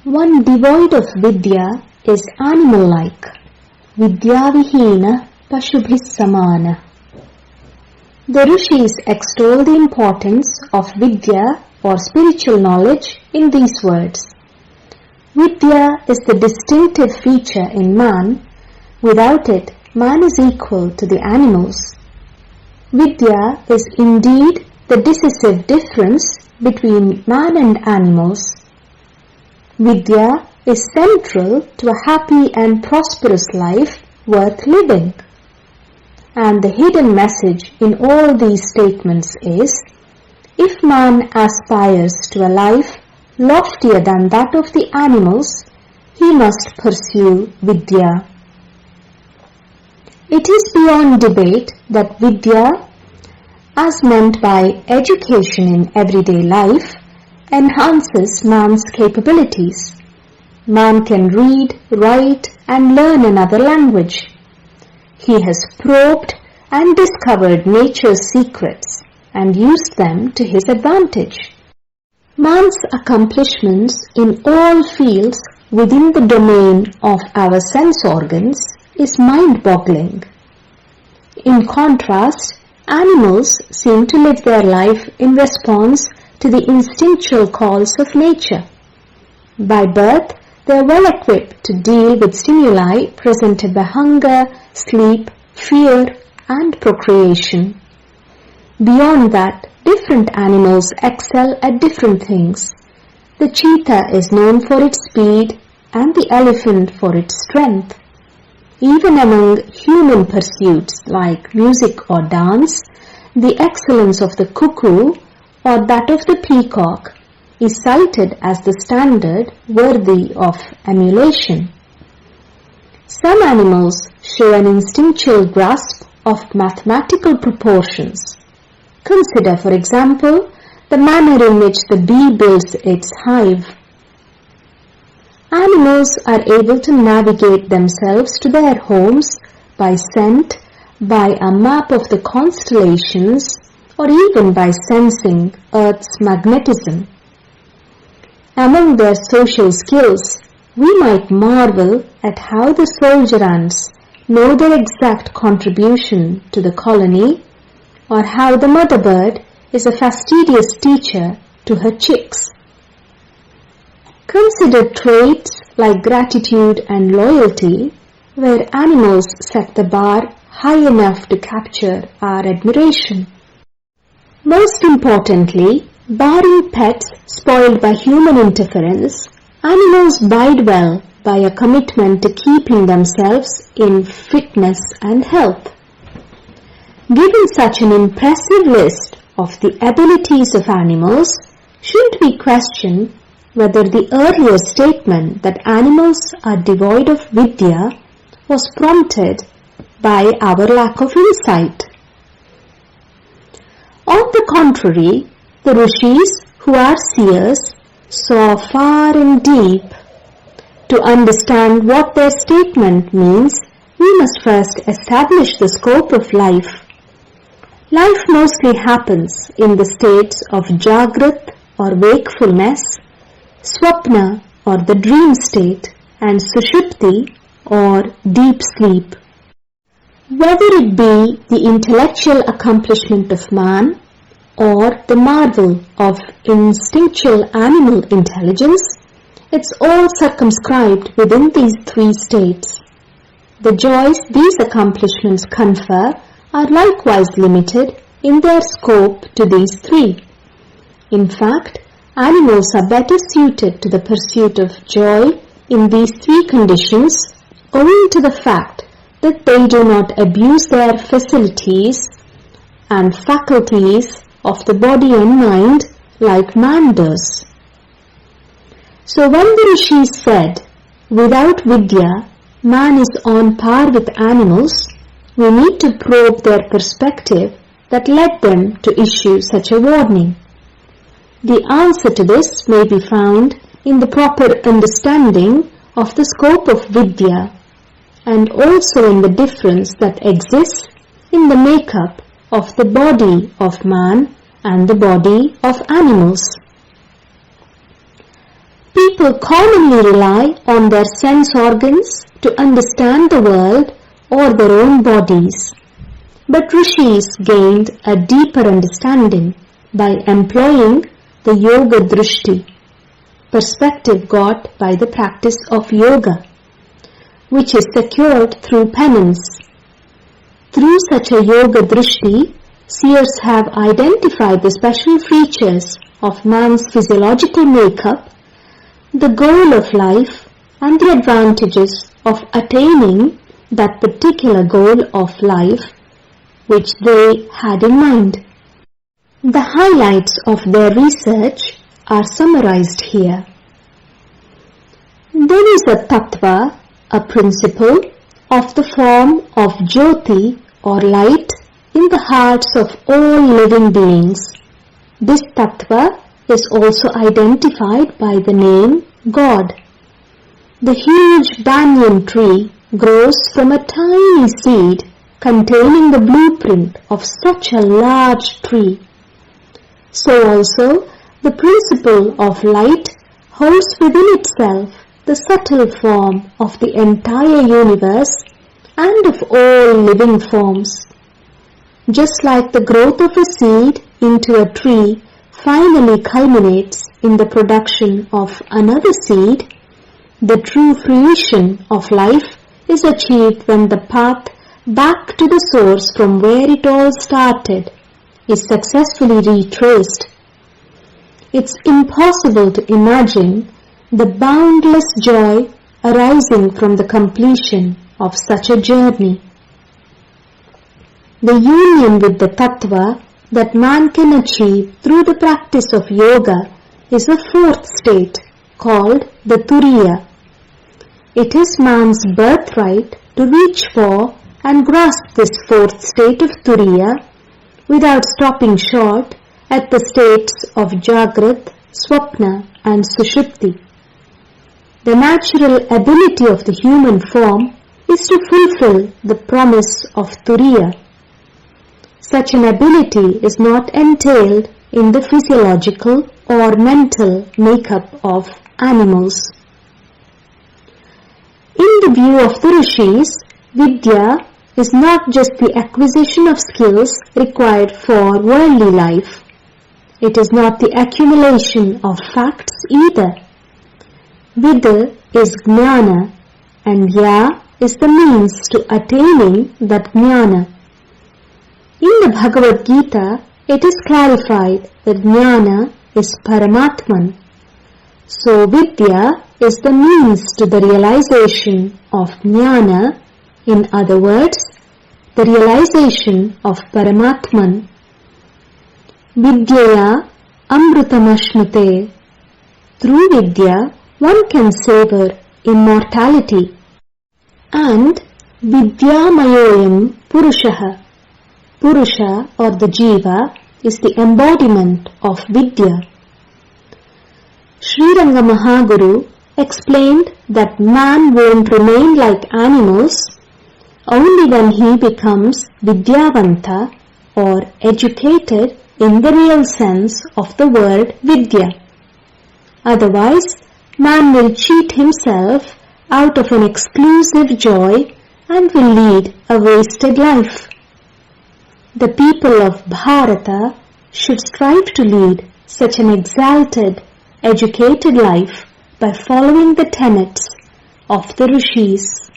One devoid of Vidya is animal-like. Vidyavihina pashubhis samana. The Rishis extol the importance of Vidya or spiritual knowledge in these words. Vidya is the distinctive feature in man. Without it, man is equal to the animals. Vidya is indeed the decisive difference between man and animals. Vidya is central to a happy and prosperous life worth living. And the hidden message in all these statements is, if man aspires to a life loftier than that of the animals, he must pursue Vidya. It is beyond debate that Vidya, as meant by education in everyday life, enhances man's capabilities. Man can read, write, and learn another language. He has probed and discovered nature's secrets and used them to his advantage. Man's accomplishments in all fields within the domain of our sense organs is mind-boggling. In contrast, animals seem to live their life in response to the instinctual calls of nature. By birth, they are well equipped to deal with stimuli presented by hunger, sleep, fear, and procreation. Beyond that, different animals excel at different things. The cheetah is known for its speed and the elephant for its strength. Even among human pursuits like music or dance, the excellence of the cuckoo or that of the peacock is cited as the standard worthy of emulation. Some animals show an instinctual grasp of mathematical proportions. Consider, for example, the manner in which the bee builds its hive. Animals are able to navigate themselves to their homes by scent, by a map of the constellations, or even by sensing Earth's magnetism. Among their social skills, we might marvel at how the soldier ants know their exact contribution to the colony, or how the mother bird is a fastidious teacher to her chicks. Consider traits like gratitude and loyalty, where animals set the bar high enough to capture our admiration. Most importantly, barring pets spoiled by human interference, animals bide well by a commitment to keeping themselves in fitness and health. Given such an impressive list of the abilities of animals, shouldn't we question whether the earlier statement that animals are devoid of Vidya was prompted by our lack of insight? On the contrary, the Rishis, who are seers, saw far and deep. To understand what their statement means, we must first establish the scope of life. Life mostly happens in the states of Jagrat or wakefulness, Swapna or the dream state, and Sushupti or deep sleep. Whether it be the intellectual accomplishment of man or the marvel of instinctual animal intelligence, it's all circumscribed within these three states. The joys these accomplishments confer are likewise limited in their scope to these three. In fact, animals are better suited to the pursuit of joy in these three conditions owing to the fact that they do not abuse their facilities and faculties of the body and mind like man does. So when the Rishis said, without Vidya, man is on par with animals, we need to probe their perspective that led them to issue such a warning. The answer to this may be found in the proper understanding of the scope of Vidya, and also in the difference that exists in the makeup of the body of man and the body of animals. People commonly rely on their sense organs to understand the world or their own bodies. But rishis gained a deeper understanding by employing the yoga drishti, perspective got by the practice of yoga, which is secured through penance. Through such a yoga drishti, seers have identified the special features of man's physiological makeup, the goal of life, and the advantages of attaining that particular goal of life which they had in mind. The highlights of their research are summarized here. There is a tattva, a principle, of the form of jyoti or light in the hearts of all living beings. This tattva is also identified by the name God. The huge banyan tree grows from a tiny seed containing the blueprint of such a large tree. So also the principle of light holds within itself the subtle form of the entire universe and of all living forms. Just like the growth of a seed into a tree finally culminates in the production of another seed, the true fruition of life is achieved when the path back to the source from where it all started is successfully retraced. It's impossible to imagine the boundless joy arising from the completion of such a journey. The union with the tattva that man can achieve through the practice of yoga is a fourth state called the turiya. It is man's birthright to reach for and grasp this fourth state of turiya without stopping short at the states of jagrat, swapna and sushupti. The natural ability of the human form is to fulfill the promise of turiya. Such an ability is not entailed in the physiological or mental makeup of animals. In the view of the rishis, Vidhya is not just the acquisition of skills required for worldly life. It is not the accumulation of facts either. Vidya is Jnana and Ya is the means to attaining that Jnana. In the Bhagavad Gita, it is clarified that Jnana is Paramatman. So Vidya is the means to the realization of Jnana, in other words, the realization of Paramatman. Vidyaya amrutamashmate. Through Vidya, one can savor immortality. And Vidyamayoyam Purushaha. Purusha or the Jiva is the embodiment of Vidya. Sri Ranga Mahaguru explained that man won't remain like animals only when he becomes Vidyavanta or educated in the real sense of the word Vidya. Otherwise, man will cheat himself out of an exclusive joy and will lead a wasted life. The people of Bharata should strive to lead such an exalted, educated life by following the tenets of the rishis.